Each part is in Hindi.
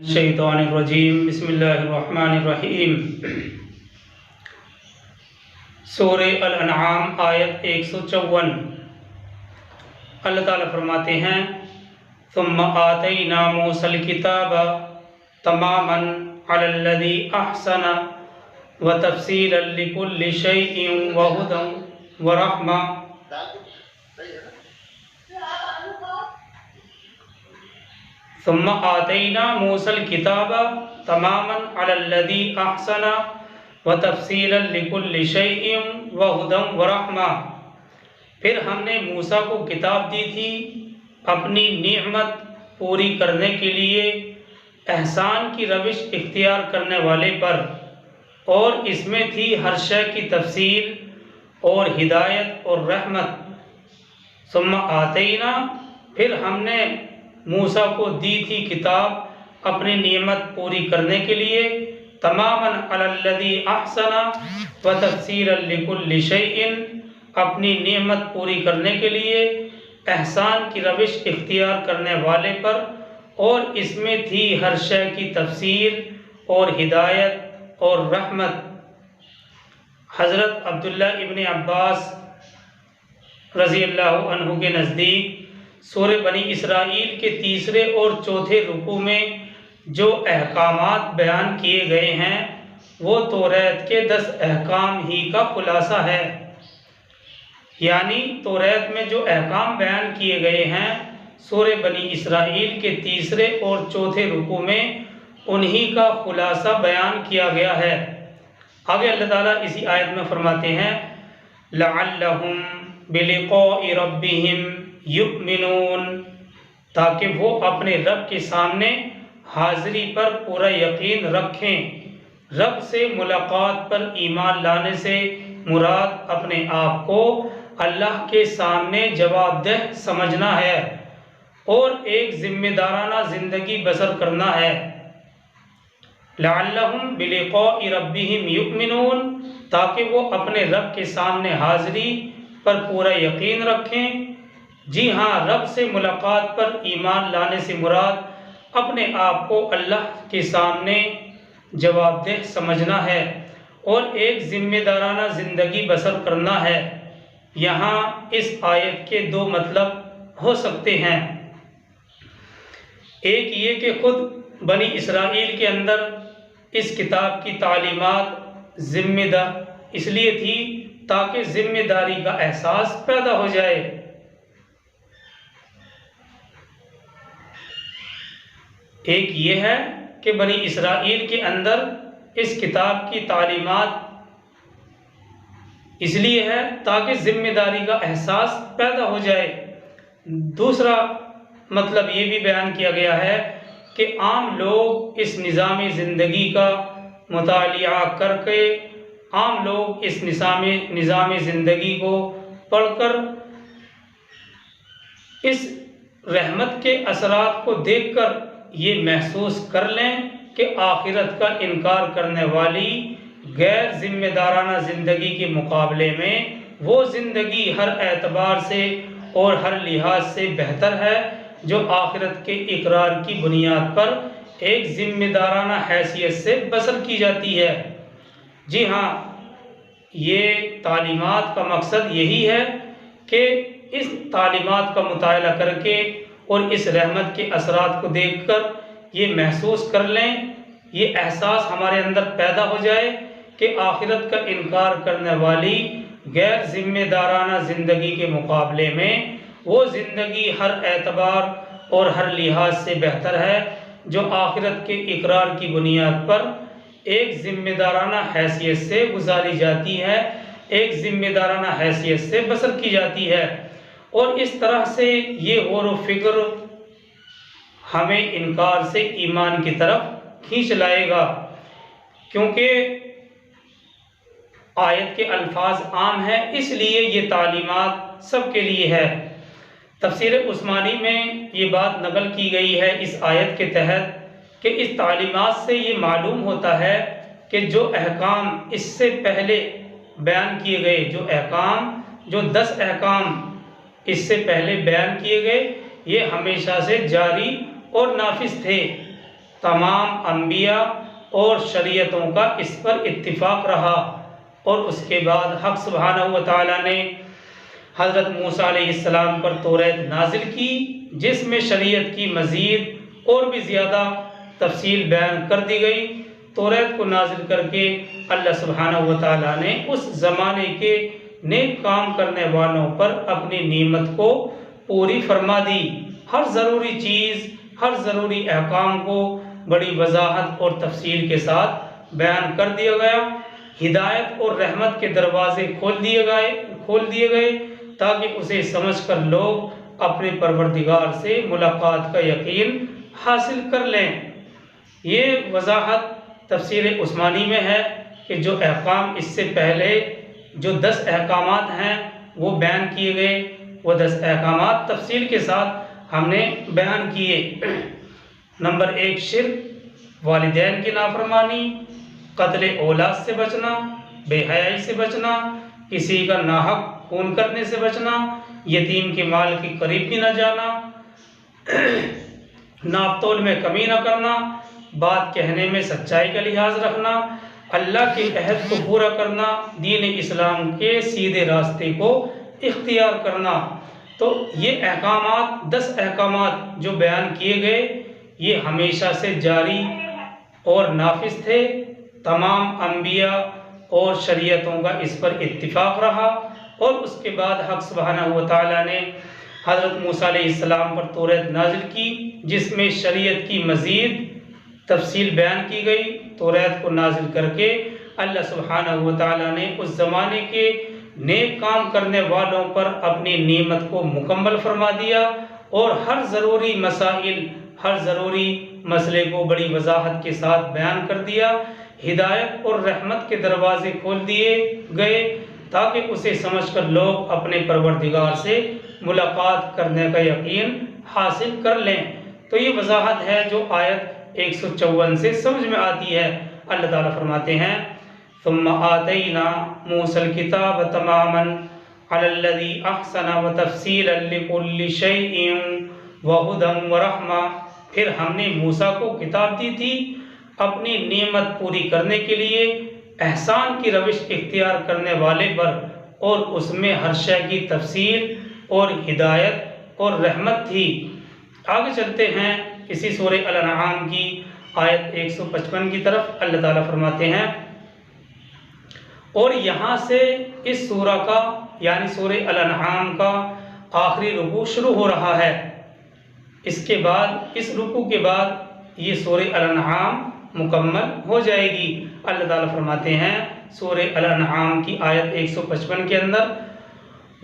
शैतानिर्रजीम बिस्मिल्लाहिर्रहमानिर्रहीम। सूरह अल-अनआम आयत 154। अल्लाह ताला फरमाते हैं, सुम्मा आतैना मूसल किताब तमामन अलल्लज़ी अहसना व तफसीलन लिकुल्लि शैइन व हुदन व रहमा। सुम्मा आतैना मूसल किताब तमामन अलल्लज़ी अहसना व तफसीलन लिकुल्लि शैइन व हुदन व रहमा। फिर हमने मूसा को किताब दी थी अपनी नेमत पूरी करने के लिए, एहसान की रविश इख्तियार करने वाले पर, और इसमें थी हर शय की तफसील और हिदायत और रहमत। सुम्मा आतैना, फिर हमने मूसा को दी थी किताब अपनी नेमत पूरी करने के लिए, तमामन अलल्लज़ी अहसना व तफसीलन लिकुल्लि शैइन, अपनी नेमत पूरी करने के लिए, एहसान की रविश इख्तियार करने वाले पर, और इसमें थी हर शय की तफसील और हिदायत और रहमत। हज़रत अब्दुल्ला इब्न अब्बास रज़ी अल्लाहु अन्हु के नज़दीक सूरह बनी इसराइल के तीसरे और चौथे रुकू में जो अहकामात बयान किए गए हैं वो तौरात के 10 अहकाम ही का खुलासा है। यानी तौरात में जो अहकाम बयान किए गए हैं सूरह बनी इसराइल के तीसरे और चौथे रुकू में उन्हीं का खुलासा बयान किया गया है। आगे अल्लाह ताला इसी आयत में फरमाते हैं, लअल्लहुम बिलिक़ाइ रब्बिहिम युमिनून, ताकि वो अपने रब के सामने हाजिरी पर पूरा यकीन रखें। रब से मुलाकात पर ईमान लाने से मुराद अपने आप को अल्लाह के सामने जवाबदेह समझना है और एक जिम्मेदाराना ज़िंदगी बसर करना है। लअल्लहुम बिलिक़ाइ रब्बिहिम युमिनून, ताकि वो अपने रब के सामने हाजिरी पर पूरा यकीन रखें। जी हाँ, रब से मुलाकात पर ईमान लाने से मुराद अपने आप को अल्लाह के सामने जवाबदेह समझना है और एक जिम्मेदाराना ज़िंदगी बसर करना है। यहाँ इस आयत के 2 मतलब हो सकते हैं। एक ये कि खुद बनी इसराइल के अंदर इस किताब की तालीमात जिम्मेदार इसलिए थी ताकि जिम्मेदारी का एहसास पैदा हो जाए। एक ये है कि बनी इसराइल के अंदर इस किताब की तालीमात इसलिए है ताकि जिम्मेदारी का एहसास पैदा हो जाए। दूसरा मतलब ये भी बयान किया गया है कि आम लोग इस निज़ाम ज़िंदगी का मुतालिया करके, आम लोग इस निज़ाम ज़िंदगी को पढ़कर इस रहमत के असरात को देखकर ये महसूस कर लें कि आखिरत का इनकार करने वाली गैर जिम्मेदाराना ज़िंदगी के मुकाबले में वो ज़िंदगी हर एतबार से और हर लिहाज से बेहतर है जो आखिरत के इकरार की बुनियाद पर एक जिम्मेदाराना हैसियत से बसर की जाती है। जी हाँ, ये तालीमात का मकसद यही है कि इस तालीमात का मुताला करके और इस रहमत के असरात को देखकर ये महसूस कर लें, ये एहसास हमारे अंदर पैदा हो जाए कि आखिरत का इनकार करने वाली गैर जिम्मेदाराना ज़िंदगी के मुकाबले में वो ज़िंदगी हर एतबार और हर लिहाज से बेहतर है जो आखिरत के इकरार की बुनियाद पर एक जिम्मेदाराना हैसियत से गुजारी जाती है, एक जिम्मेदाराना हैसियत से बसर की जाती है। और इस तरह से ये गौर व फिक्र हमें इनकार से ईमान की तरफ खींच लाएगा, क्योंकि आयत के अल्फाज आम हैं, इसलिए ये तालीमात सबके लिए है। तफसीर उस्मानी में ये बात नकल की गई है इस आयत के तहत कि इस तालीमात से ये मालूम होता है कि जो अहकाम इससे पहले बयान किए गए, जो 10 अहकाम इससे पहले बयान किए गए, ये हमेशा से जारी और नाफिज थे। तमाम अम्बिया और शरीयतों का इस पर इत्तिफाक रहा। और उसके बाद हक़ सुब्हानहू व तआला ने हज़रत मूसा अलैहिस्सलाम पर तौरात नाजिल की, जिसमें शरीयत की मज़ीद और भी ज़्यादा तफसील बयान कर दी गई। तौरात को नाजिल करके अल्लाह सुब्हानहू व तआला ने उस ज़माने के नेक काम करने वालों पर अपनी नेमत को पूरी फरमा दी। हर ज़रूरी चीज़, हर ज़रूरी अहकाम को बड़ी वजाहत और तफसील के साथ बयान कर दिया गया। हिदायत और रहमत के दरवाज़े खोल दिए गए ताकि उसे समझकर लोग अपने परवरदिगार से मुलाकात का यकीन हासिल कर लें। ये वजाहत तफसीर उस्मानी में है कि जो अहकाम इससे पहले जो 10 अहकामात हैं वो बयान किए गए, वो 10 अहकामात तफसील के साथ हमने बयान किए। नंबर 1 शिर्क, वालिदैन की नाफरमानी, कत्ल औलाद से बचना, बेहयाई से बचना, किसी का नाहक खून करने से बचना, यतीम के माल के करीब भी न जाना, नापतोल में कमी न करना, बात कहने में सच्चाई का लिहाज रखना, अल्लाह के अहद को पूरा करना, दीन इस्लाम के सीधे रास्ते को इख्तियार करना। तो ये अहकामात 10 अहकामात जो बयान किए गए ये हमेशा से जारी और नाफिज थे। तमाम अम्बिया और शरीयतों का इस पर इत्तिफाक रहा। और उसके बाद हक़ सुब्हानहू व तआला ने हज़रत मूसा अलैहिस्सलाम पर तौरात नाजिल की, जिसमें शरीयत की मज़ीद तफसील बयान की गई। तौरात को नाजिल करके अल्लाह सुब्हानहू व तआला ने उस ज़माने के नेक काम करने वालों पर अपनी नेमत को मुकम्मल फरमा दिया और हर ज़रूरी मसाइल, हर ज़रूरी मसले को बड़ी वजाहत के साथ बयान कर दिया। हिदायत और रहमत के दरवाज़े खोल दिए गए ताकि उसे समझकर लोग अपने परवरदिगार से मुलाकात करने का यकीन हासिल कर लें। तो ये वजाहत है जो आयत 154 से समझ में आती है। अल्लाह ताला फरमाते हैं सुम्मा आतैना मूसल किताब तमामन अलल्लज़ी अहसना व तफसीलन लिकुल्लि शैइन व हुदन व रहमा। फिर हमने मूसा को किताब दी थी अपनी नेमत पूरी करने के लिए, एहसान की रविश इख्तियार करने वाले पर, और उसमें हर शय की तफसील और हिदायत और रहमत थी। आगे चलते हैं इसी सूरह अल-अनआम की आयत 155 की तरफ। अल्लाह ताला फरमाते हैं, और यहाँ से इस सूरा का यानी सूरह अल-अनआम का आखिरी रुकू शुरू हो रहा है। इसके बाद, इस रुकू के बाद ये सूरह अल-अनआम मुकम्मल हो जाएगी। अल्लाह ताला फरमाते हैं सूरह अल-अनआम की आयत 155 के अंदर,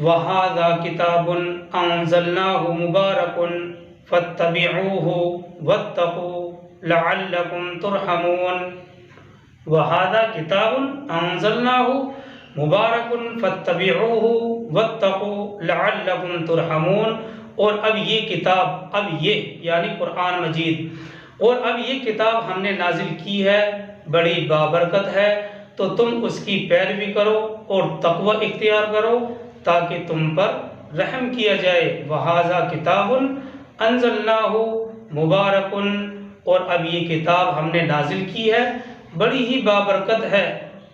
वहाज़ा किताबुन अंज़लनाहु मुबारकुन फत्तबिऊहु वत्तकू लअल्लकुम तुरहमून। वहाज़ा किताबुन अंज़लनाहु मुबारकुन फत्तबिऊहु वत्तकू लअल्लकुम तुरहमून। और अब ये किताब, अब ये यानी कुरान मजीद, और अब ये किताब हमने नाजिल की है, बड़ी बाबरकत है, तो तुम उसकी पैरवी करो और तक़वा इख्तियार करो ताकि तुम पर रहम किया जाए। वहाज़ा किताबुन अंज़लनाहु मुबारकुन, और अब ये किताब हमने नाजिल की है, बड़ी ही बाबरकत है।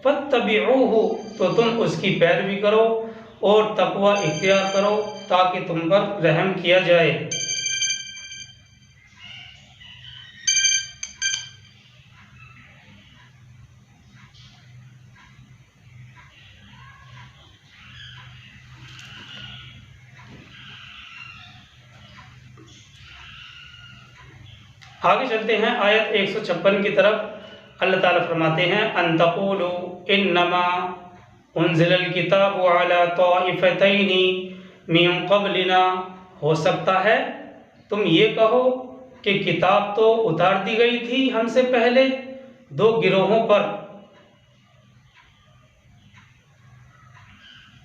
फत्तबिऊहु, तो तुम उसकी पैरवी करो और तक़वा इख्तियार करो ताकि तुम पर रहम किया जाए। आगे चलते हैं आयत 156 की तरफ। अल्लाह ताला फरमाते हैं, अन तक़ूलू इन्नमा उन्ज़िलल किताबु अला ताइफ़तैनि मिन क़ब्लिना। हो सकता है तुम ये कहो कि किताब तो उतार दी गई थी हमसे पहले 2 गिरोहों पर।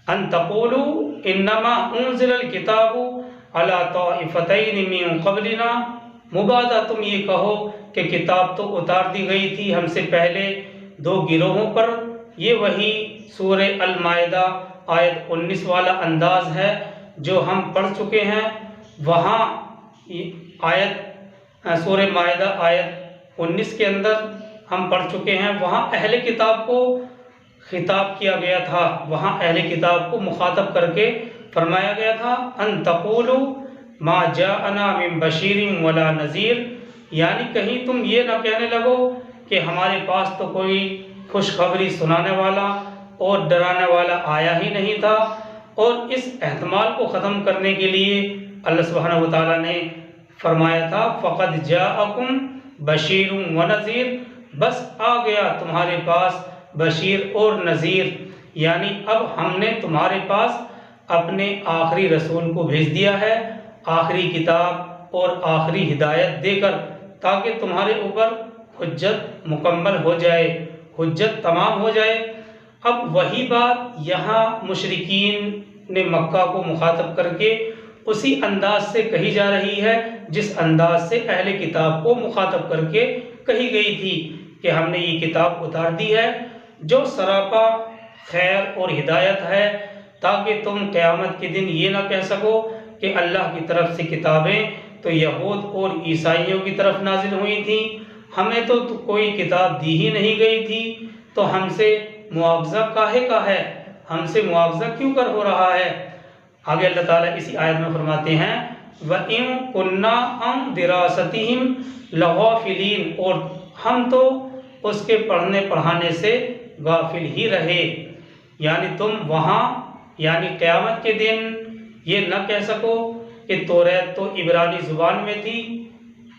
अन तक़ूलू इन्नमा उन्ज़िलल किताबु अला ताइफ़तैनि मिन क़ब्लिना। मुबादा तुम ये कहो कि किताब तो उतार दी गई थी हमसे पहले 2 गिरोहों पर। ये वही सूरह अल-माइदा आयत 19 वाला अंदाज है जो हम पढ़ चुके हैं। वहाँ आयत सूरह माइदा आयत 19 के अंदर हम पढ़ चुके हैं, वहाँ अहले किताब को खिताब किया गया था, वहाँ अहले किताब को मुखातब करके फरमाया गया था अन तक़ूलू मा जाअना मिन बशीरिन वला नज़ीर, यानी कहीं तुम ये ना कहने लगो कि हमारे पास तो कोई खुशखबरी सुनाने वाला और डराने वाला आया ही नहीं था। और इस एहतमाल को ख़त्म करने के लिए अल्लाह सुब्हानहु व तआला ने फरमाया था फ़क़द जाअकुम बशीरुन व नज़ीर, बस आ गया तुम्हारे पास बशीर और नज़ीर, यानी अब हमने तुम्हारे पास अपने आखिरी रसूल को भेज दिया है, आखिरी किताब और आखिरी हिदायत देकर, ताकि तुम्हारे ऊपर हुज्जत मुकम्मल हो जाए, हुज्जत तमाम हो जाए। अब वही बात यहाँ मुशरिकीन ने मक्का को मुखातब करके उसी अंदाज से कही जा रही है जिस अंदाज से अहले किताब को मुखातब करके कही गई थी कि हमने ये किताब उतार दी है जो सरापा खैर और हिदायत है, ताकि तुम क़यामत के दिन ये ना कह सको कि अल्लाह की तरफ से किताबें तो यहूद और ईसाइयों की तरफ नाजिल हुई थी, हमें तो कोई किताब दी ही नहीं गई थी, तो हमसे मुआवजा काहे का है, हमसे मुआवजा क्यों कर हो रहा है। आगे अल्लाह ताला इसी आयत में फरमाते हैं व इन कुन्ना अन दिरासतिहिम लगाफिलीन, और हम तो उसके पढ़ने पढ़ाने से गाफिल ही रहे, यानी तुम वहाँ यानी क़यामत के दिन ये न कह सको कि तौरात तो इब्रानी ज़ुबान में थी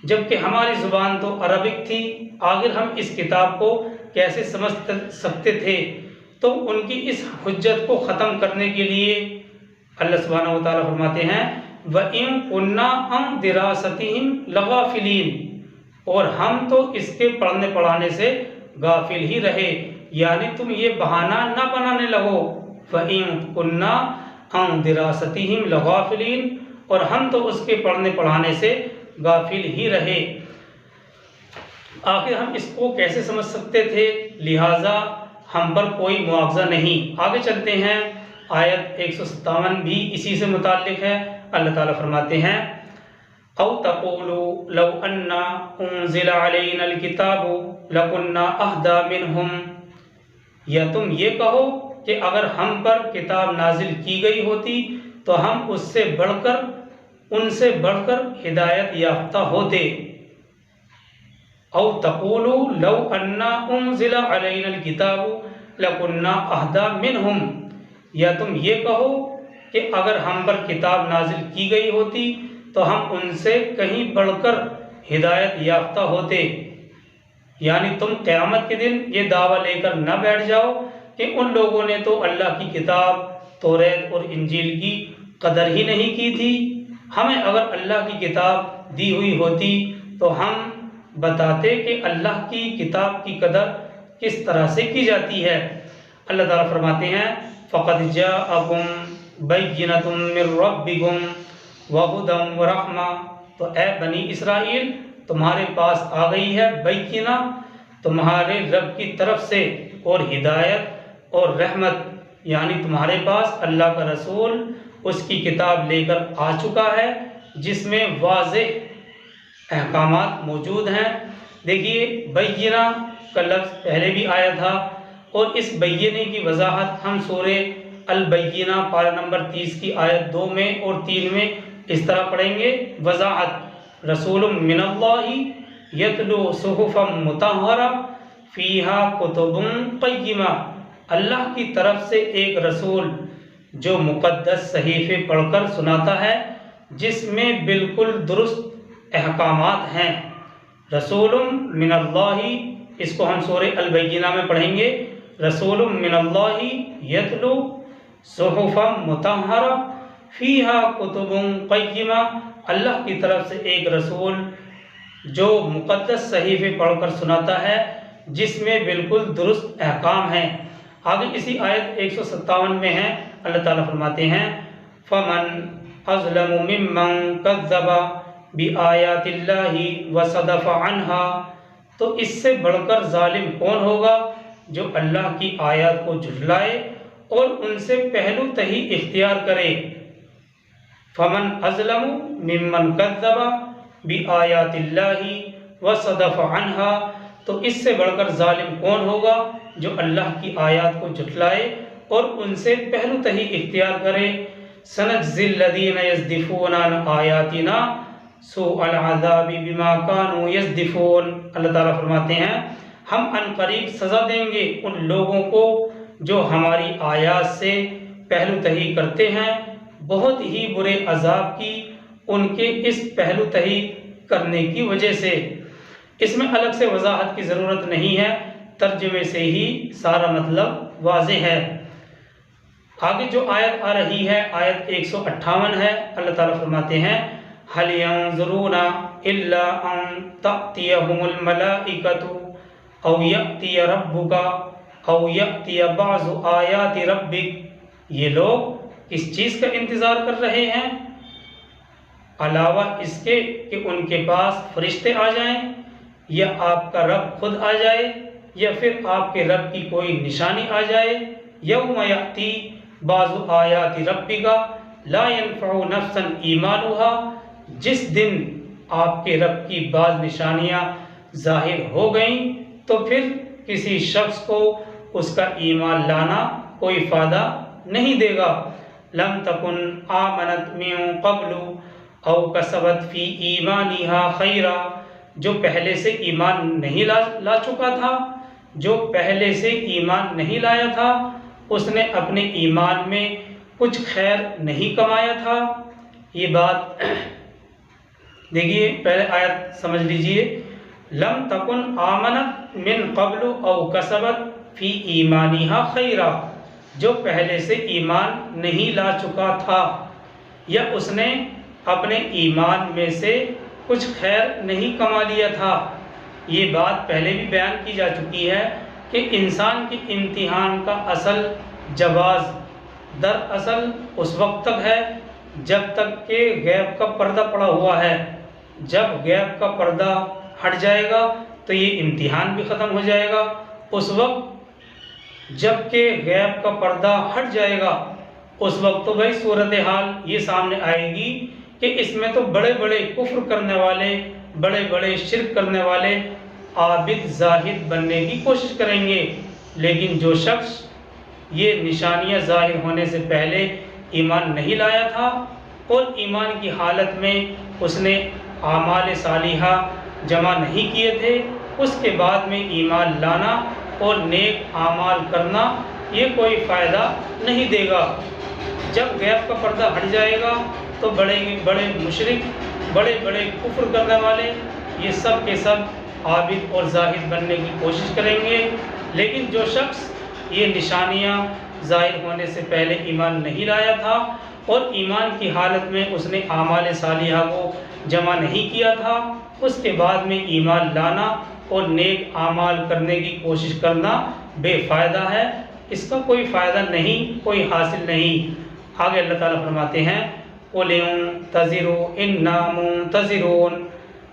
जबकि हमारी ज़ुबान तो अरबिक थी, आखिर हम इस किताब को कैसे समझ सकते थे। तो उनकी इस हुज्जत को ख़त्म करने के लिए अल्लाह सुब्हानहु व तआला फरमाते हैं व इन कुन्ना अन दिरासतिहिम लगाफिलीन, और हम तो इसके पढ़ने पढ़ाने से गाफिल ही रहे, यानी तुम ये बहाना ना बनाने लगो व इन कुन्ना अन दिरासतिहिम लगाफिलीन, और हम तो उसके पढ़ने पढ़ाने से गाफिल ही रहे। आखिर हम इसको कैसे समझ सकते थे, लिहाजा हम पर कोई मुआवजा नहीं। आगे चलते हैं, आयत 157 भी इसी से मुताल्लिक है। अल्लाह ताला फरमाते हैं औ तक़ूलू लौ अन्ना उन्ज़िला अलैनल किताबु लकुन्ना अहदा मिनहुम, या तुम ये कहो कि अगर हम पर किताब नाजिल की गई होती तो हम उससे बढ़कर उनसे बढ़कर हिदायत याफ्ता होते। औ तक़ूलू लौ अन्ना उन्ज़िला अलैनल किताबु लकुन्ना अहदा मिनहुम, या तुम ये कहो कि अगर हम पर किताब नाजिल की गई होती तो हम उनसे कहीं बढ़कर हिदायत याफ्ता होते। यानी तुम क़यामत के दिन ये दावा लेकर न बैठ जाओ कि उन लोगों ने तो अल्लाह की किताब तौरात और इंजील की कदर ही नहीं की थी, हमें अगर अल्लाह की किताब दी हुई होती तो हम बताते कि अल्लाह की किताब की कदर किस तरह से की जाती है। अल्लाह ताला फरमाते हैं फ़क़द जाअकुम बय्यिनतुम मिर रब्बिकुम व हुदन व रहमा, तो ए बनी इसराइल तुम्हारे पास आ गई है बय्यिना तुम्हारे रब की तरफ से और हिदायत और रहमत, यानी तुम्हारे पास अल्लाह का रसूल उसकी किताब लेकर आ चुका है जिसमें वाज़ेह अहकामात मौजूद हैं। देखिए बय्यिना का लफ्ज़ पहले भी आया था और इस बय्यिने की वजाहत हम सूरे अल बय्यिना पारा नंबर 30 की आयत 2 में और 3 में इस तरह पढ़ेंगे वजाहत रसूलुम मिनल्लाहि यतलू सुहुफम मुतहहरा फीहा कुतुबुन क़य्यिमा, अल्लाह की तरफ से एक रसूल जो मुक़द्दस सहीफ़े पढ़कर सुनाता है जिसमें बिल्कुल दुरुस्त अहकामात हैं। रसूलुम मिनल्लाहि, इसको हम सूरे अल बय्यिना में पढ़ेंगे रसूलुम मिनल्लाहि यतलू सुहुफम मुतहहरा फीहा कुतुबुन क़य्यिमा, अल्लाह की तरफ से एक रसूल जो मुक़द्दस सहीफ़े पढ़कर सुनाता है जिसमें बिल्कुल दुरुस्त अहकाम हैं। आगे इसी आयत 157 में है, अल्लाह ताला फरमाते हैं फ़मन अज़लमु मिम्मन कज़्ज़बा बिआयातिल्लाहि व सदफ़ अन्हा, तो इससे बढ़कर जालिम कौन होगा जो अल्लाह की आयत को झुठलाए और उनसे पहलू तही इख्तियार करे। फ़मन अज़लमु मिम्मन कज़्ज़बा बिआयातिल्लाहि वसदफ़ अन्हा, तो इससे बढ़कर जालिम कौन होगा जो अल्लाह की आयत को झुठलाए और उनसे पहलूतही इख्तियार करे। सनज्ज़िल्लज़ीना यज़दिफ़ून अन आयातिना सुअल अज़ाबि बिमा कानू यज़दिफ़ून। अल्लाह ताला फरमाते हैं हम अनकरीब सज़ा देंगे उन लोगों को जो हमारी आयात से पहलूतही करते हैं, बहुत ही बुरे अजाब की उनके इस पहलूतही करने की वजह से। इसमें अलग से वजाहत की ज़रूरत नहीं है, तर्जुमे से ही सारा मतलब वाज़ेह है। आगे जो आयत आ रही है आयत 158 है। अल्लाह ताला फरमाते हैं हल यंज़ुरूना इल्ला अन तअतियहुमुल मलाइकतु औ यअतिय रब्बुका औ यअतिय बाज़ु आयाति रब्बिक। ये लोग किस चीज़ का इंतज़ार कर रहे हैं अलावा इसके कि उनके पास फरिश्ते आ जाएं, या आपका रब खुद आ जाए, या फिर आपके रब की कोई निशानी आ जाए। यौम यअती बाज़ु आयाति रब्बिका ला यनफ़उ नफ्सन ईमानुहा, जिस दिन आपके रब की बाज़ निशानियाँ ज़ाहिर हो गईं तो फिर किसी शख्स को उसका ईमान लाना कोई फ़ायदा नहीं देगा। लम तकुन आमनत मिन क़ब्लु औ कसबत फ़ी ईमानिहा खैरा, जो पहले से ईमान नहीं ला चुका था, जो पहले से ईमान नहीं लाया था, उसने अपने ईमान में कुछ खैर नहीं कमाया था। ये बात देखिए, पहले आयत समझ लीजिए। लम तकुन आमनत मिन क़ब्लु औ कसबत फ़ी ईमानिहा खैरा, जो पहले से ईमान नहीं ला चुका था या उसने अपने ईमान में से कुछ खैर नहीं कमा लिया था। ये बात पहले भी बयान की जा चुकी है कि इंसान के इम्तिहान का असल जवाज़ दरअसल उस वक्त तक है जब तक के गैब का पर्दा पड़ा हुआ है। जब गैब का पर्दा हट जाएगा तो ये इम्तिहान भी ख़त्म हो जाएगा। उस वक्त जब के गैब का पर्दा हट जाएगा उस वक्त तो भाई सूरत हाल ये सामने आएगी कि इसमें तो बड़े बड़े कुफ्र करने वाले, बड़े बड़े शिर्क करने वाले आबिद जाहिद बनने की कोशिश करेंगे। लेकिन जो शख्स ये निशानियां जाहिर होने से पहले ईमान नहीं लाया था और ईमान की हालत में उसने आमाल सालिहा जमा नहीं किए थे, उसके बाद में ईमान लाना और नेक आमाल करना ये कोई फ़ायदा नहीं देगा। जब गैब का पर्दा हट जाएगा तो बड़े बड़े मुशरिक, बड़े बड़े कुफ्र करने वाले ये सब के सब आबिद और जाहिद बनने की कोशिश करेंगे। लेकिन जो शख्स ये निशानियां ज़ाहिर होने से पहले ईमान नहीं लाया था और ईमान की हालत में उसने आमाल सालिहा को जमा नहीं किया था, उसके बाद में ईमान लाना और नेक आमाल करने की कोशिश करना बेफ़ायदा है। इसका कोई फ़ायदा नहीं, कोई हासिल नहीं। आगे अल्लाह ताला फरमाते हैं क़ुल इंतज़िरू इन्ना मुंतज़िरून,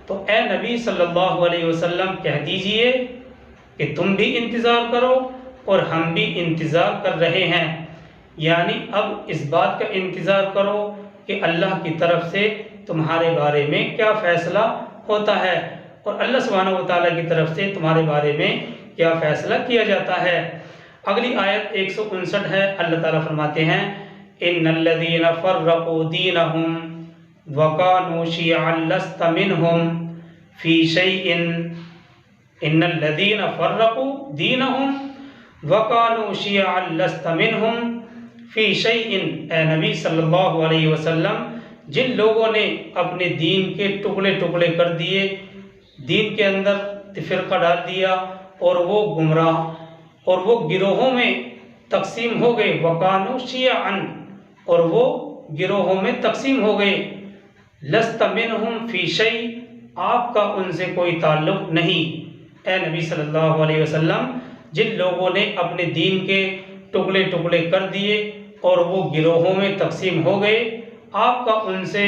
तो ए नबी सल्लल्लाहु अलैहि वसल्लम कह दीजिए कि तुम भी इंतज़ार करो और हम भी इंतज़ार कर रहे हैं। यानी अब इस बात का इंतज़ार करो कि अल्लाह की तरफ से तुम्हारे बारे में क्या फ़ैसला होता है और अल्लाह सुब्हानहू व तआला की तरफ से तुम्हारे बारे में क्या फ़ैसला किया जाता है। अगली आयत 159 है। अल्लाह ताला फरमाते हैं इन्नल्लज़ीना फ़र्रक़ू दीनहुम व कानू शियअन लस्ता मिनहुम फ़ी शैइन। इन्नल्लज़ीना फ़र्रक़ू दीनहुम व कानू शियअन लस्ता मिनहुम फ़ी शैइन। ए नबी सल्लल्लाहु अलैहि वसल्लम, जिन लोगों ने अपने दीन के टुकड़े टुकड़े कर दिए, दीन के अंदर फ़िरक़ा डाल दिया और वो गुमराह और वो गिरोहों में तकसीम हो गए, वकानु शियअन, और वो गिरोहों में तकसीम हो गए। लस्ता मिनहुम फ़ी शै, आपका उनसे कोई ताल्लुक़ नहीं। ए नबी सल्लल्लाहु अलैहि वसल्लम, जिन लोगों ने अपने दीन के टुकड़े टुकड़े कर दिए और वो गिरोहों में तकसीम हो गए, आपका उनसे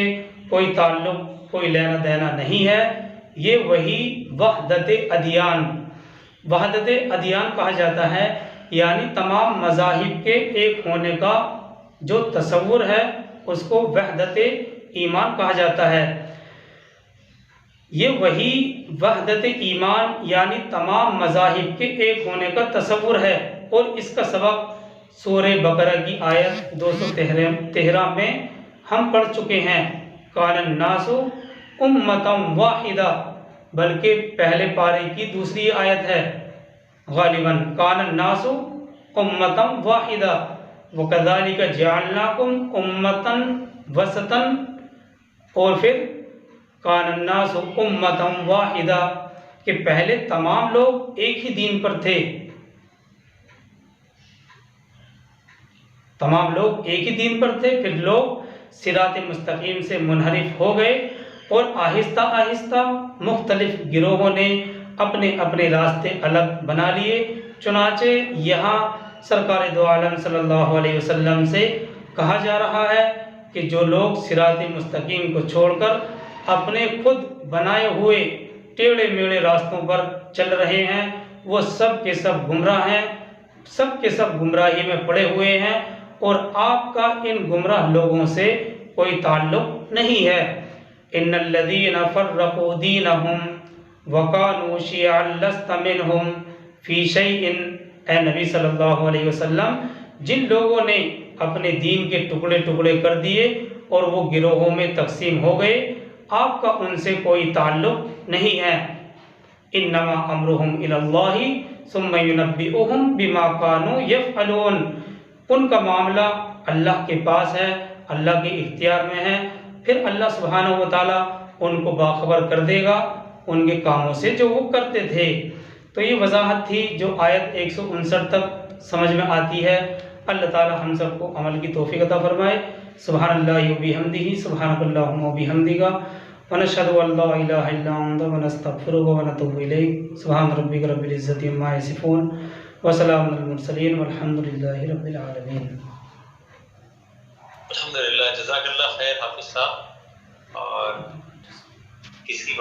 कोई ताल्लुक़, कोई लेना देना नहीं है। ये वही वहदत अदियान, वहदत अदियान कहा जाता है, यानी तमाम मज़ाहिब के एक होने का जो तसव्वुर है उसको वहदत ईमान कहा जाता है। ये वही वहदत ईमान यानी तमाम मज़ाहिब के एक होने का तसव्वुर है। और इसका सबक सूरह बकरा की आयत 213 में हम पढ़ चुके हैं। कानन नासु उम्मतम वाहिदा, बल्कि पहले पारे की दूसरी आयत है गालिबन, कानन नासु उम्मतम वाहिदा वकज़ालिका जअलनाकुम उम्मतन वसतन, और फिर कानन नासु उम्मतम वाहिदा कि पहले तमाम लोग एक ही दीन पर थे, तमाम लोग एक ही दीन पर थे, फिर लोग सिरात मुस्तकीम से मुनहरिफ हो गए और आहिस्ता आहिस्ता मुख्तलिफ गिरोहों ने अपने अपने रास्ते अलग बना लिए। चुनाचे यहाँ सरकार दो आलम सल्लल्लाहु अलैहि वसल्लम से कहा जा रहा है कि जो लोग सिरात मुस्तकीम को छोड़कर अपने खुद बनाए हुए टेढ़े मेढ़े रास्तों पर चल रहे हैं, वो सब के सब गुमराह हैं, सब के सब गुमराही में पड़े हुए हैं, और आपका इन गुमराह लोगों से कोई ताल्लुक नहीं है। इन्नल्लज़ीना फ़र्रक़ू दीनहुम वकानू शियअन लस्त मिनहुम फ़ी शैइन, ए नबी सल्लल्लाहु अलैहि वसल्लम, जिन लोगों ने अपने दीन के टुकड़े टुकड़े कर दिए और वो गिरोहों में तकसीम हो गए, आपका उनसे कोई ताल्लुक नहीं है। इन्नमा अमरुहुम इलल्लाहि सुम्मा युनब्बिउहुम बिमा कानू यफ़अलून, उनका मामला अल्लाह के पास है, अल्लाह के इख्तियार में है, फिर अल्लाह सुब्हानहू व तआला उनको बाखबर कर देगा उनके कामों से जो वो करते थे। तो ये वजाहत थी जो आयत 159 तक समझ में आती है। अल्लाह ताला हम सबको अमल की तौफीक अता फरमाए। सुब्हानल्लाहि व बिहम्दिही सुब्हानकल्लाहुम्मा व बिहम्दिका व नशहदु अन ला इलाहा इल्ला अंता व नस्तगफिरुका व नतूबु इलैक। सुब्हान रब्बिका रब्बिल इज्जति अम्मा यसिफून व सलामुन अलल मुरसलीन वल्हम्दुलिल्लाहि रब्बिल आलमीन। अल्हम्दुलिल्लाह, जज़ाकल्लाह खैर हाफिज़ साहब। और किसकी